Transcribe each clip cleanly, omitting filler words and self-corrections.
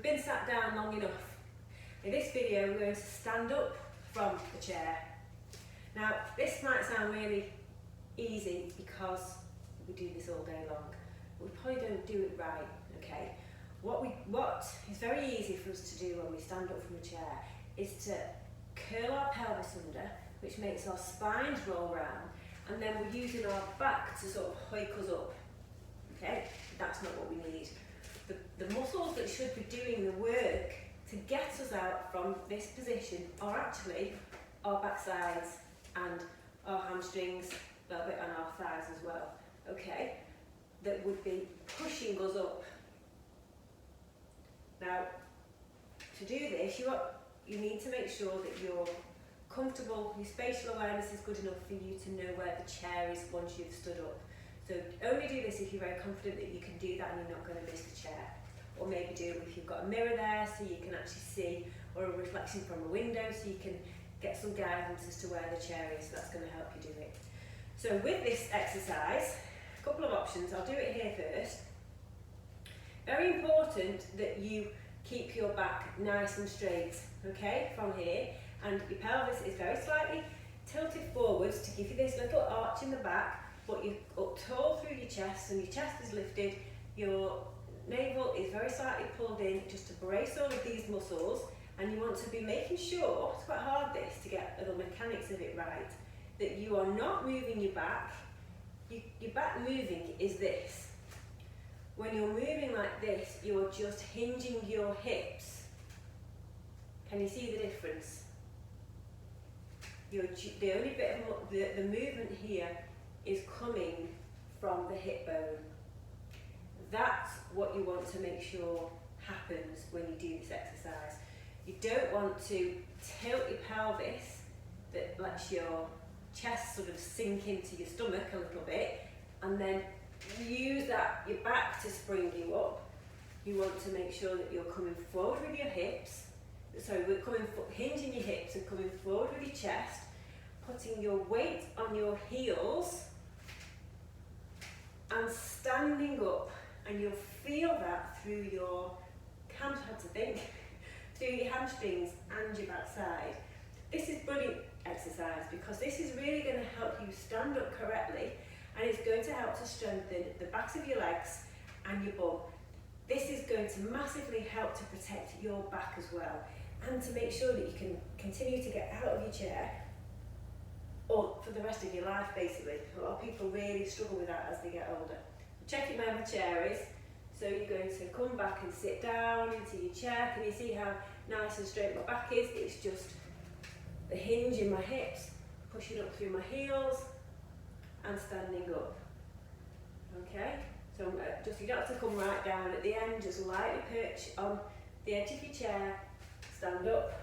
been sat down long enough. In this video, we're going to stand up from the chair. Now, this might sound really easy because we do this all day long, but we probably don't do it right, okay? What is very easy for us to do when we stand up from a chair is to curl our pelvis under, which makes our spines roll round, and then we're using our back to sort of hoik us up, okay? That's not what we need. The muscles that should be doing the work to get us out from this position are actually our backsides and our hamstrings, a little bit on our thighs as well, okay? That would be pushing us up. Now, to do this, you need to make sure that you're comfortable, your spatial awareness is good enough for you to know where the chair is once you've stood up. So only do this if you're very confident that you can do that and you're not going to miss the chair. Or maybe do it if you've got a mirror there so you can actually see, or a reflection from a window so you can get some guidance as to where the chair is. That's going to help you do it. So with this exercise, a couple of options. I'll do it here first. Very important that you keep your back nice and straight, okay, from here. And your pelvis is very slightly tilted forwards to give you this little arch in the back, but you're up tall through your chest and your chest is lifted. Your navel is very slightly pulled in just to brace all of these muscles, and you want to be making sure, it's quite hard this to get the mechanics of it right, that you are not moving your back. Your back moving is this. When you're moving like this, you're just hinging your hips. Can you see the difference? The only bit of the movement here is coming from the hip bone. That's what you want to make sure happens when you do this exercise. You don't want to tilt your pelvis that lets your chest sort of sink into your stomach a little bit, and then use your back to spring you up. You want to make sure that you're coming forward with your hips. So we're hinging your hips and coming forward with your chest, putting your weight on your heels and standing up, and you'll feel that through your through your hamstrings and your backside. This is brilliant exercise because this is really going to help you stand up correctly, and it's going to help to strengthen the backs of your legs and your bum. This is going to massively help to protect your back as well, and to make sure that you can continue to get out of your chair or for the rest of your life, basically. A lot of people really struggle with that as they get older. Checking where my chair is. So you're going to come back and sit down into your chair. Can you see how nice and straight my back is? It's just the hinge in my hips, pushing up through my heels and standing up. Okay? So you don't have to come right down at the end, just lightly perch on the edge of your chair, stand up.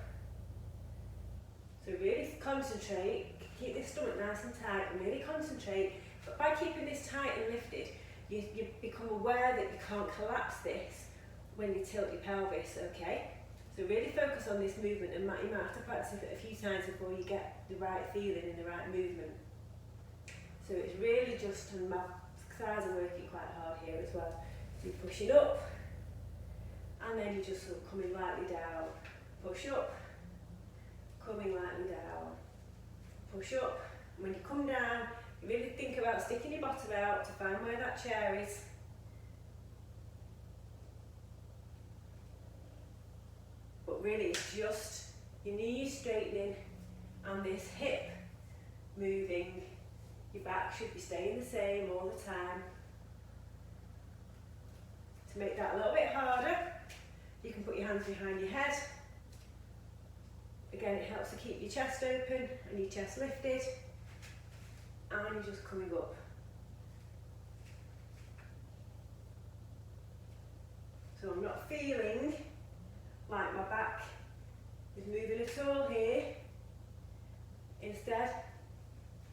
So really concentrate, keep this stomach nice and tight and really concentrate. But by keeping this tight and lifted, you become aware that you can't collapse this when you tilt your pelvis, okay? So really focus on this movement, and you might have to practice it a few times before you get the right feeling and the right movement. So it's really just, and my thighs are working quite hard here as well. So you're pushing up, and then you're just sort of coming lightly down. Push up, coming lightly down. Push up, and when you come down, you really think about sticking your bottom out to find where that chair is. But really it's just your knees straightening and this hip moving. Your back should be staying the same all the time. To make that a little bit harder, you can put your hands behind your head. Again, it helps to keep your chest open and your chest lifted. And you're just coming up. So I'm not feeling like my back is moving at all here. Instead,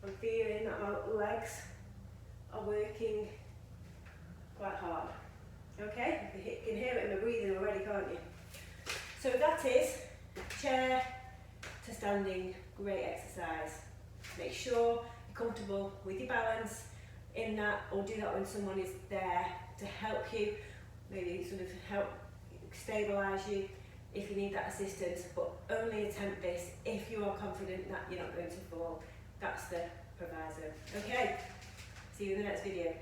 I'm feeling that my legs are working quite hard. Okay? You can hear it in my breathing already, can't you? So that is chair to standing, great exercise. Make sure comfortable with your balance in that, or do that when someone is there to help you, maybe sort of help stabilise you if you need that assistance, but only attempt this if you are confident that you're not going to fall. That's the proviso. Okay, see you in the next video.